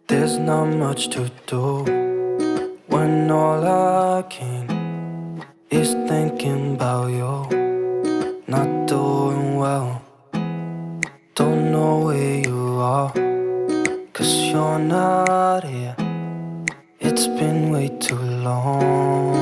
There's not much to do when all I can is thinking about you. Not doing well, don't know where you are, 'cause you're not here. It's been way too long.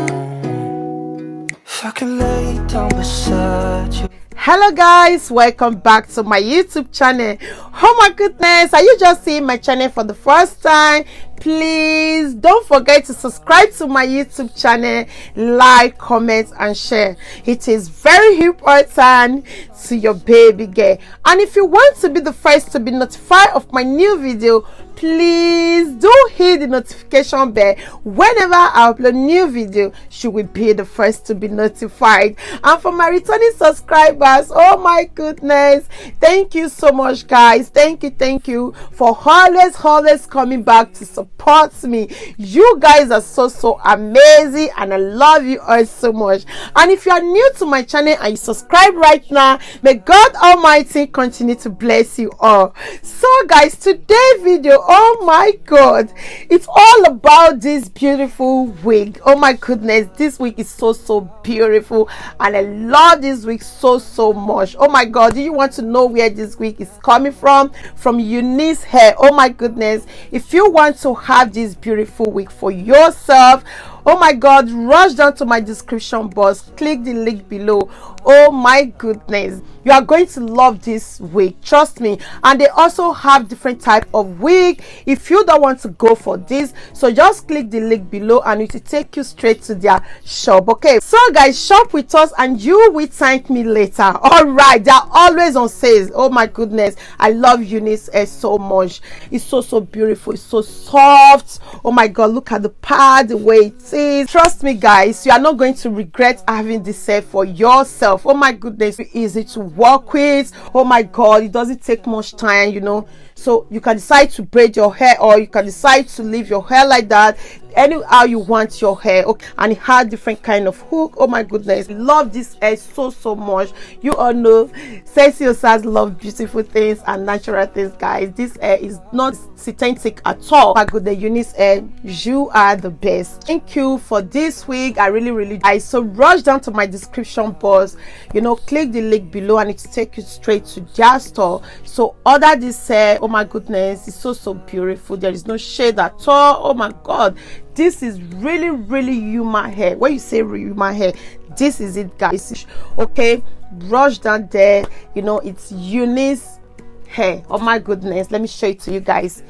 If I could lay down beside you. Hello guys, welcome back to my YouTube channel. Oh my goodness, are you just seeing my channel for the first time? Please don't forget to subscribe to my YouTube channel, like, comment and share. It is very important to your baby girl. And if you want to be the first to be notified of my new video, please do hit the notification bell. Whenever I upload new video, she will be the first to be notified. And for my returning subscribers, oh my goodness, thank you so much guys. Thank you for always coming back to support me. You guys are so amazing and I love you all so much. And if you are new to my channel and you subscribe right now, may God Almighty continue to bless you all. So guys, today's video, oh my god, it's all about this beautiful wig. Oh my goodness, this wig is so beautiful and I love this wig so much. Oh my god, do you want to know where this wig is coming from UNice hair? Oh my goodness, if you want to have this beautiful wig for yourself, oh my god, rush down to my description box, click the link below. Oh my goodness, you are going to love this wig, trust me. And they also have different type of wig if you don't want to go for this, so just click the link below and it will take you straight to their shop. Okay, so guys, shop with us and you will thank me later. All right, they are always on sales. Oh my goodness, I love UNice hair so much. It's so beautiful, it's so soft. Oh my god, look at the pad, the way it is. Trust me guys, you are not going to regret having this hair for yourself. Oh my goodness, it's easy to work with. Oh my god, it doesn't take much time, you know, so you can decide to braid your hair or you can decide to leave your hair like that, anyhow you want your hair. Okay, and it has different kind of hook. Oh my goodness, love this hair so much. You all know sexy osas love beautiful things and natural things guys. This hair is not synthetic at all. Oh my goodness, UNice hair, you are the best. Thank you for this week. I really so rush down to my description box, you know, click the link below and it will take you straight to their store. So order this hair. Oh my goodness, it's so beautiful. There is no shade at all. Oh my god, this is really human hair. When you say human hair, this is it guys. Okay, brush down there, you know, it's UNice hair. Oh my goodness, let me show it to you guys.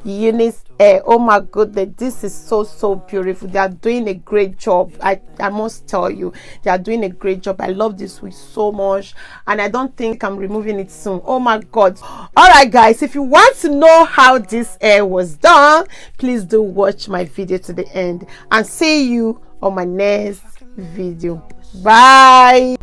UNice hair. Oh my goodness, this is so beautiful. They are doing a great job. I must tell you, they are doing a great job. I love this wig so much and I don't think I'm removing it soon. Oh my god. All right guys, if you want to know how this hair was done, please do watch my video to the end and see you on my next video. Bye.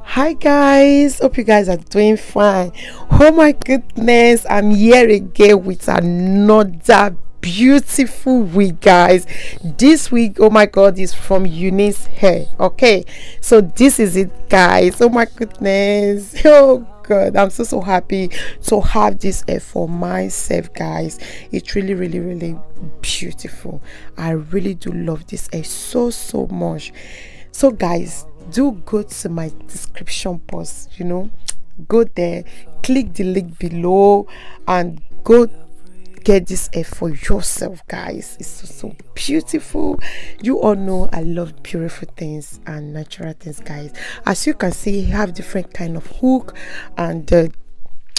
Hi guys, hope you guys are doing fine. Oh my goodness, I'm here again with another beautiful wig guys. This wig, oh my god, is from UNice hair. Okay, so this is it guys. Oh my goodness, oh god, I'm so happy to have this hair for myself guys. It's really beautiful. I really do love this hair so much. So guys, do go to my description box, you know, go there, click the link below and go get this hair for yourself guys. It's so beautiful. You all know I love beautiful things and natural things guys. As you can see, you have different kind of hook and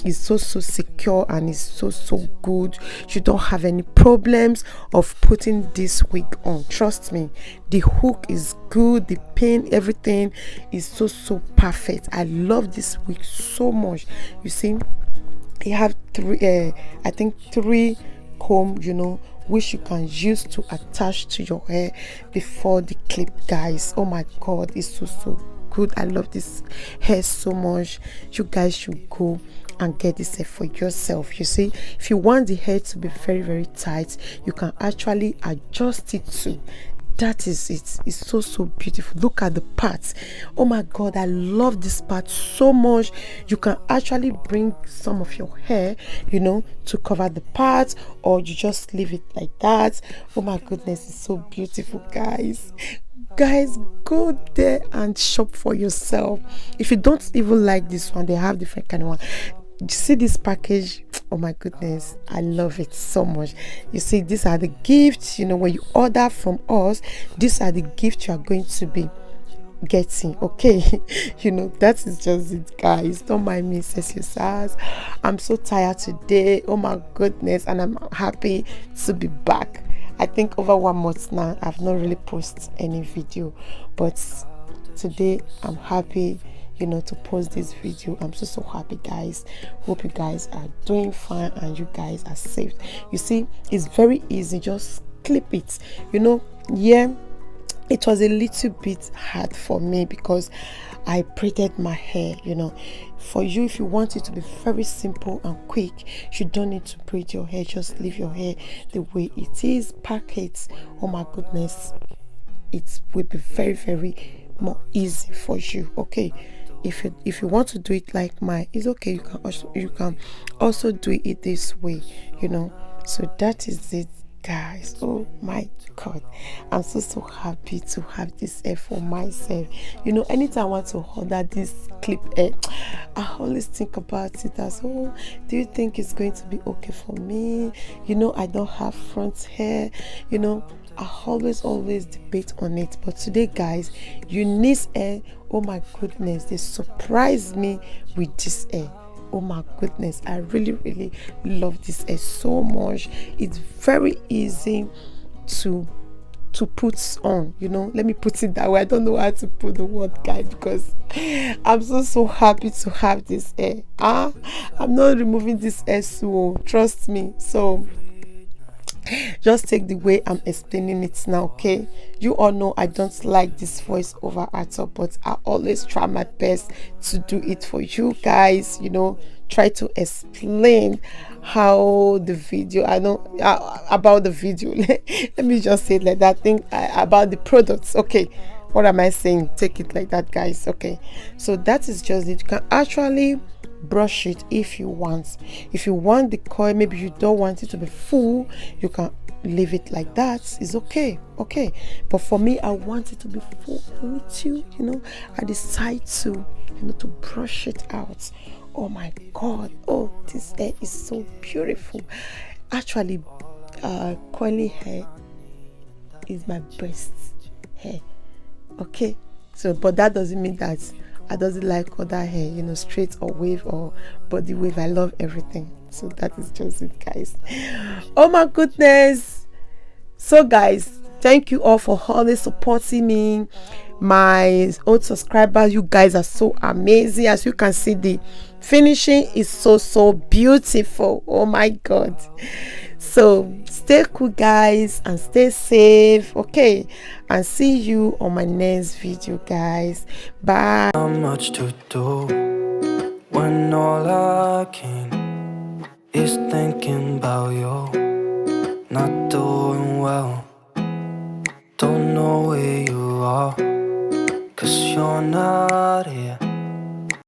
it's so secure and it's so good. You don't have any problems of putting this wig on. Trust me, the hook is good, the pin, everything is so perfect. I love this wig so much. You see, you have three comb, you know, which you can use to attach to your hair before the clip guys. Oh my god, it's so good. I love this hair so much. You guys should go and get this hair for yourself. You see, if you want the hair to be very tight, you can actually adjust it to that is it. It's so beautiful. Look at the parts. Oh my god, I love this part so much. You can actually bring some of your hair, you know, to cover the parts, or you just leave it like that. Oh my goodness, it's so beautiful, guys. Guys, go there and shop for yourself. If you don't even like this one, they have different kind of one. You see this package? Oh my goodness, I love it so much. You see, these are the gifts, you know, when you order from us, these are the gifts you are going to be getting. Okay. You know, that is just it, guys. Don't mind me, says your sass. I'm so tired today. Oh my goodness, and I'm happy to be back. I think over 1 month now I've not really posted any video, but today I'm happy, you know, to post this video. I'm so happy, guys. Hope you guys are doing fine and you guys are safe. You see, it's very easy. Just clip it, you know. Yeah, it was a little bit hard for me because I braided my hair, you know. For you, if you want it to be very simple and quick, you don't need to braid your hair. Just leave your hair the way it is. Pack it. Oh my goodness, it will be very more easy for you. Okay, if you want to do it like mine, it's okay. You can also do it this way, you know. So that is it, guys. Oh my god, I'm so happy to have this hair for myself. You know, anytime I want to order this clip hair, I always think about it as, oh, do you think it's going to be okay for me? You know, I don't have front hair, you know. I always debate on it, but today, guys, UNice hair, oh my goodness, they surprised me with this hair. Oh my goodness, I really love this hair so much. It's very easy to put on, you know. Let me put it that way. I don't know how to put the word, guys, because I'm so happy to have this hair. I'm not removing this hair, so trust me. So just take the way I'm explaining it now, okay? You all know I don't like this voice over at all, but I always try my best to do it for you guys, you know. Try to explain how the video, I know about the video. Let me just say it like that. Think about the products. Okay, what am I saying? Take it like that, guys. Okay, so that is just it. You can actually brush it if you want. If you want the coil, maybe you don't want it to be full, you can leave it like that. It's okay. But for me, I want it to be full with you, you know. I decide to, you know, to brush it out. Oh my god, oh, this hair is so beautiful. Actually, curly hair is my best hair. Okay, so but that doesn't mean that I doesn't like other hair, you know, straight or wave or body wave. I love everything. So that is just it, guys. Oh my goodness. So guys, thank you all for always supporting me. My old subscribers, you guys are so amazing. As you can see, the finishing is so beautiful. Oh my god. So stay cool, guys, and stay safe. Okay, and see you on my next video, guys. Bye. Not much to do when all I can is thinking about you. Not doing well, don't know where you are, 'cause you're not